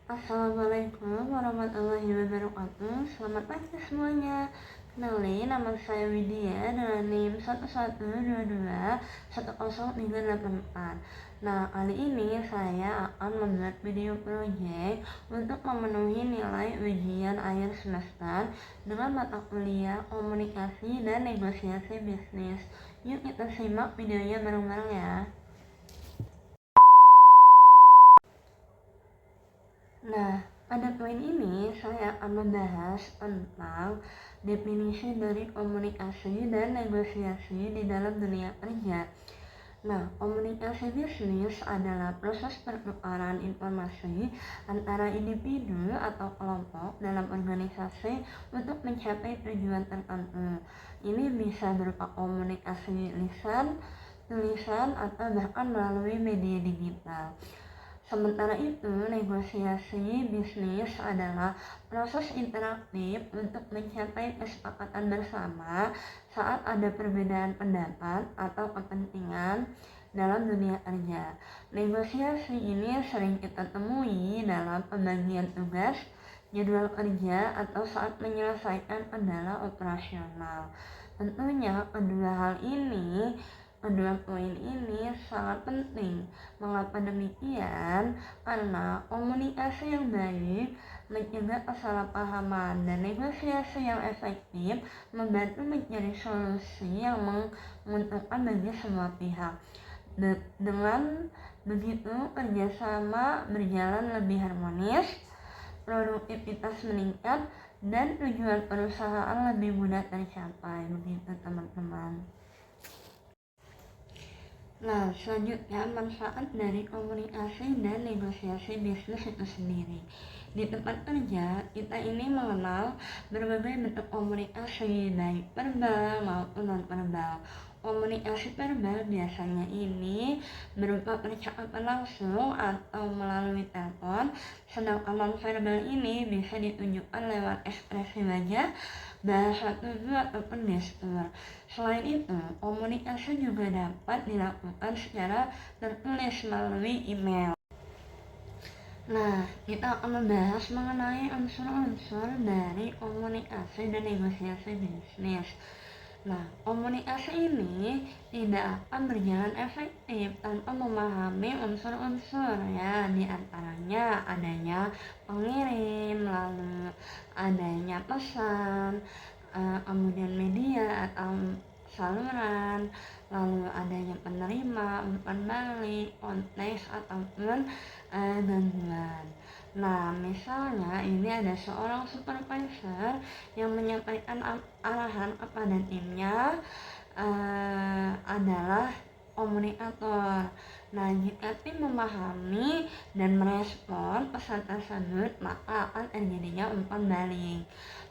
Assalamualaikum warahmatullahi wabarakatuh. Selamat pagi semuanya. Kenalin, nama saya Widya dengan NIM 11221034. Nah, kali ini saya akan membuat video project untuk memenuhi nilai ujian akhir semester dengan mata kuliah komunikasi dan negosiasi bisnis. Yuk kita simak videonya bareng-bareng ya. Nah, pada poin ini saya akan membahas tentang definisi dari komunikasi dan negosiasi di dalam dunia kerja. Nah, komunikasi bisnis adalah proses pertukaran informasi antara individu atau kelompok dalam organisasi untuk mencapai tujuan tertentu. Ini bisa berupa komunikasi lisan, tulisan, atau bahkan melalui media digital. Sementara itu, negosiasi bisnis adalah proses interaktif untuk mencapai kesepakatan bersama saat ada perbedaan pendapat atau kepentingan dalam dunia kerja. Negosiasi ini sering kita temui dalam pembagian tugas, jadwal kerja, atau saat menyelesaikan kendala operasional. Tentunya kedua poin ini sangat penting. Mengapa demikian? Karena komunikasi yang baik mencegah kesalahpahaman dan negosiasi yang efektif membantu mencari solusi yang menguntungkan bagi semua pihak. Dengan begitu, kerjasama berjalan lebih harmonis, produktivitas meningkat, dan tujuan perusahaan lebih mudah tercapai. Begitu teman-teman. Nah, selanjutnya manfaat dari komunikasi dan negosiasi bisnis itu sendiri. Di tempat kerja, kita ini mengenal berbagai bentuk komunikasi, baik verbal maupun non-verbal. Komunikasi verbal biasanya ini berupa percakapan langsung atau melalui telepon, sedangkan non-verbal ini bisa ditunjukkan lewat ekspresi wajah, bahasa tubuh ataupun gestur. Selain itu, komunikasi juga dapat dilakukan secara tertulis melalui email. Nah, kita akan membahas mengenai unsur-unsur dari komunikasi dan negosiasi bisnis. Nah, komunikasi ini tidak akan berjalan efektif tanpa memahami unsur-unsur ya, di antaranya adanya pengirim, lalu adanya pesan, kemudian media atau saluran, lalu adanya penerima, umpan balik, konteks ataupun gangguan. Nah, misalnya ini ada seorang supervisor yang menyampaikan arahan kepada timnya adalah komunikator. Nah, jika tim memahami dan merespon pesan tersebut, maka akan terjadinya umpan balik.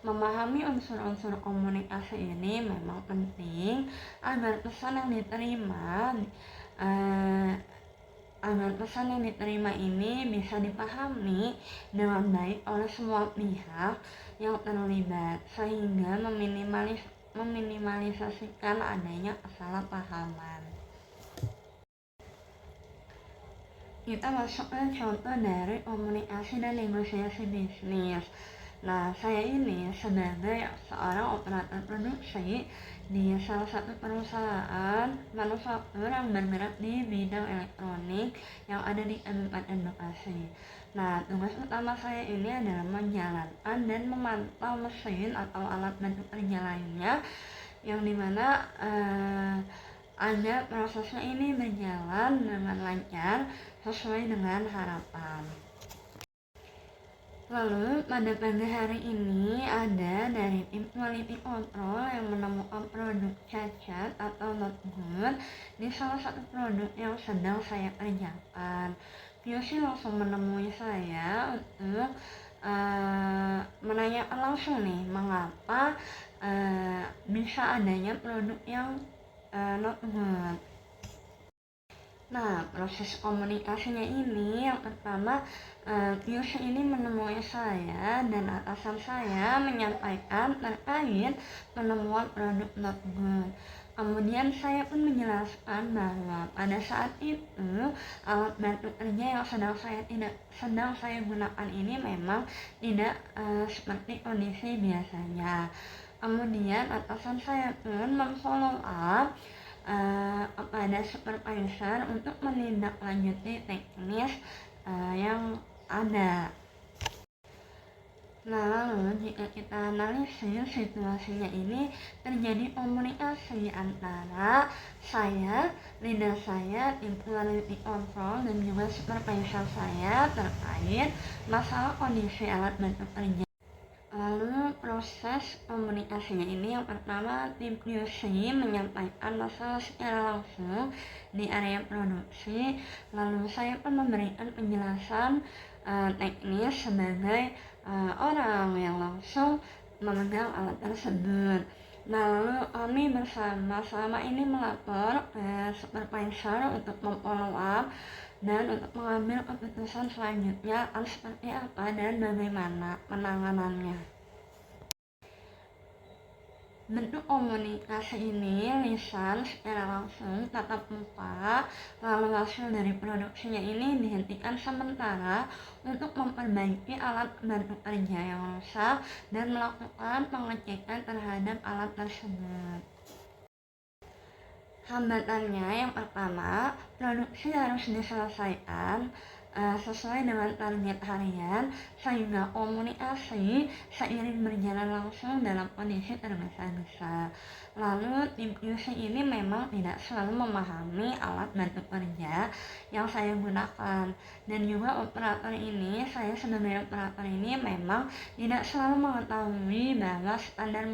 Memahami unsur-unsur komunikasi ini memang penting agar pesan yang diterima ini bisa dipahami dengan baik oleh semua pihak yang terlibat, sehingga meminimalisasikan adanya kesalahpahaman. Kita masuk ke contoh dari komunikasi dan negosiasi bisnis. Nah, saya ini sebagai seorang operator produksi di salah satu perusahaan manufaktur yang bergerak di bidang elektronik yang ada di Kabupaten Bekasi. Nah, tugas utama saya ini adalah menjalankan dan memantau mesin atau alat bantu kerja lainnya, yang dimana agar prosesnya ini berjalan dengan lancar sesuai dengan harapan. Lalu pada pagi hari ini ada dari tim quality control yang menemukan produk cacat atau not good di salah satu produk yang sedang saya kerjakan. QC langsung menemui saya untuk menanyakan langsung nih mengapa bisa adanya produk yang not good. Nah, proses komunikasinya ini yang pertama, QC ini menemui saya dan atasan saya menyampaikan terkait penemuan produk not good. Kemudian saya pun menjelaskan bahwa pada saat itu alat bantu kerja yang sedang saya gunakan ini memang tidak seperti kondisi biasanya. Kemudian atasan saya pun memfollow up kepada supervisor untuk menindaklanjuti teknis yang ada. Nah, lalu jika kita analisis situasinya ini terjadi komunikasi antara saya, leader saya, tim quality control, dan juga supervisor saya terkait masalah kondisi alat bantu kerja. Lalu proses komunikasinya ini yang pertama tim QC menyampaikan masalah secara langsung di area produksi, lalu saya pun memberikan penjelasan teknis sebagai orang yang langsung memegang alat tersebut. Nah, lalu kami bersama-sama ini melapor ke supervisor untuk memfollow up dan untuk mengambil keputusan selanjutnya seperti apa dan bagaimana penanganannya. Bentuk komunikasi ini lisan secara langsung, tatap muka, lalu hasil dari produksinya ini dihentikan sementara untuk memperbaiki alat bantu kerja yang rusak dan melakukan pengecekan terhadap alat tersebut. Hambatannya yang pertama, produksi harus diselesaikan sesuai dengan target harian sehingga komunikasi seiring berjalan langsung dalam kondisi tergesa-gesa. Lalu tim QC ini memang tidak selalu memahami alat bantu kerja yang saya gunakan, dan juga saya sebagai operator ini memang tidak selalu mengetahui bahwa standar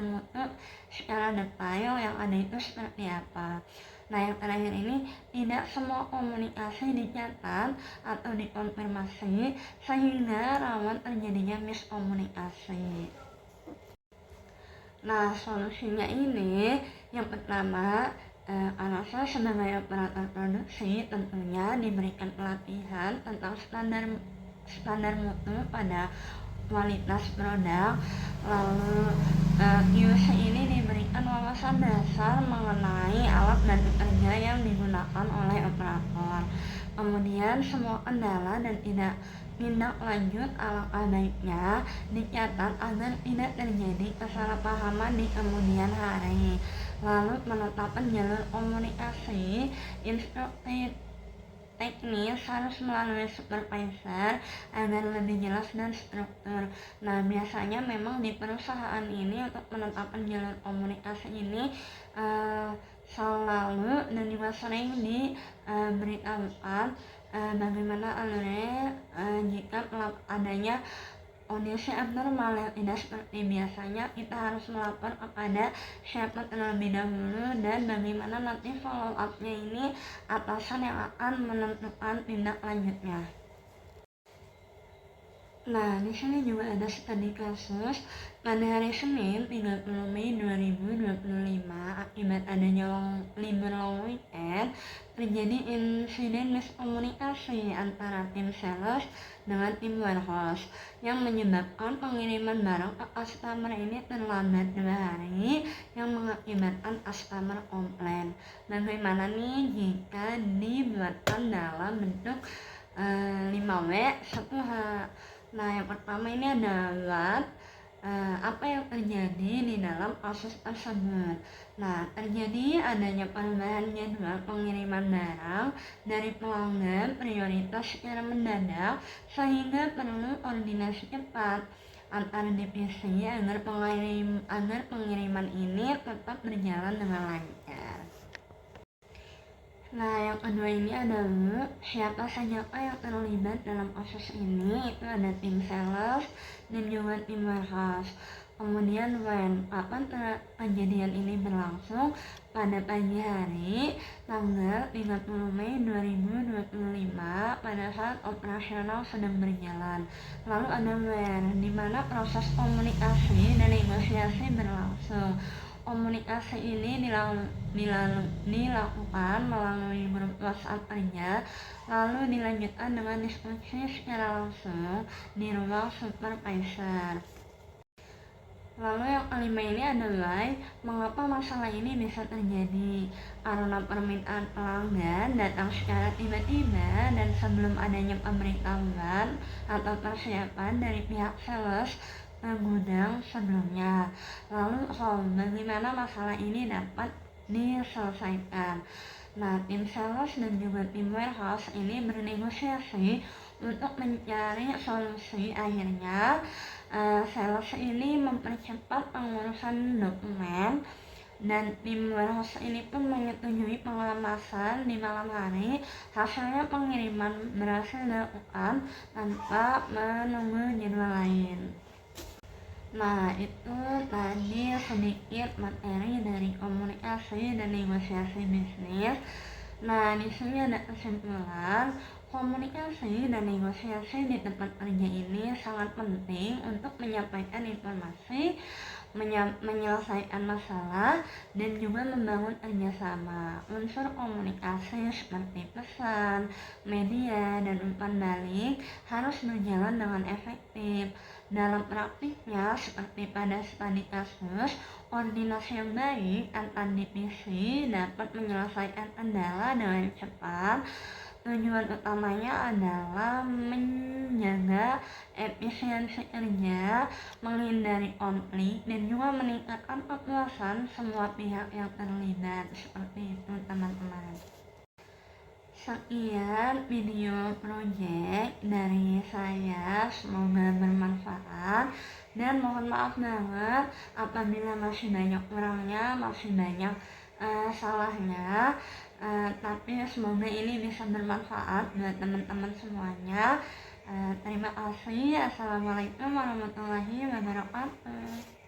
mutu secara detail yang ada itu seperti apa. Nah, yang terakhir ini tidak semua komunikasi dicatat atau dikonfirmasi sehingga rawan terjadinya miskomunikasi. Nah, solusinya ini yang pertama, karena saya sebagai operator produksi tentunya diberikan pelatihan tentang standar mutu pada kualitas produk, lalu QC ini diberikan wawasan dasar mengenai alat bantu kerja yang digunakan oleh operator. Kemudian semua kendala dan tindak lanjut alangkah baiknya dicatat agar tidak terjadi kesalahpahaman di kemudian hari. Lalu menetapkan jalur komunikasi instruktif teknis harus melalui supervisor agar lebih jelas dan struktur. Nah, biasanya memang di perusahaan ini untuk menetapkan jalur komunikasi ini selalu dan juga sering diberitahukan bagaimana alurnya jika adanya kondisi abnormal yang tidak seperti biasanya. Kita harus melapor kepada siapa terlebih dahulu dan bagaimana nanti follow up-nya ini atasan yang akan menentukan tindak lanjutnya. Nah, di sini juga ada studi kasus pada hari Senin 30 Mei 2025 akibat adanya libur long weekend terjadi insiden miskomunikasi antara tim sales dengan tim warehouse yang menyebabkan pengiriman barang ke customer ini terlambat 2 hari yang mengakibatkan customer komplain. Bagaimana nih jika dibuatkan dalam bentuk 5W 1H? Nah, yang pertama ini adalah apa yang terjadi di dalam kasus tersebut. Nah, terjadi adanya perubahan jadwal pengiriman barang dari pelanggan prioritas secara mendadak sehingga perlu koordinasi cepat antar divisi agar pengiriman ini tetap berjalan dengan lancar. Nah, yang kedua ini adalah siapa saja yang terlibat dalam kasus ini. Itu ada tim sales dan juga tim warehouse. Kemudian kapan kejadian ini berlangsung? Pada pagi hari tanggal 30 Mei 2025 pada saat operasional sedang berjalan. Lalu ada di mana proses komunikasi dan negosiasi berlangsung. Komunikasi ini dilakukan melalui grup WhatsApp kerja, lalu dilanjutkan dengan diskusi secara langsung di ruang supervisor. Lalu yang kelima ini adalah mengapa masalah ini bisa terjadi, karena permintaan pelanggan datang secara tiba-tiba dan sebelum adanya pemberitahuan atau persiapan dari pihak sales ke gudang sebelumnya. Lalu bagaimana masalah ini dapat diselesaikan. Nah, tim sales dan juga tim warehouse ini bernegosiasi untuk mencari solusi. Akhirnya sales ini mempercepat pengurusan dokumen dan tim warehouse ini pun menyetujui pengemasan di malam hari. Hasilnya pengiriman berhasil dilakukan tanpa menunggu jadwal lain. Nah, itu tadi sedikit materi dari komunikasi dan negosiasi bisnis. Nah, di sini ada kesimpulan, komunikasi dan negosiasi di tempat kerja ini sangat penting untuk menyampaikan informasi, menyelesaikan masalah, dan juga membangun kerjasama. Unsur komunikasi seperti pesan, media, dan umpan balik harus berjalan dengan efektif. Dalam praktiknya, seperti pada studi kasus, koordinasi yang baik antar divisi dapat menyelesaikan kendala dengan cepat. Tujuan utamanya adalah menjaga efisiensi kerja, menghindari konflik, dan juga meningkatkan kepuasan semua pihak yang terlibat. Seperti itu, teman-teman. Sekian video project dari saya, semoga bermanfaat dan mohon maaf banget apabila masih banyak kurangnya, masih banyak salahnya, tapi semoga ini bisa bermanfaat buat teman-teman semuanya. Terima kasih. Assalamualaikum warahmatullahi wabarakatuh.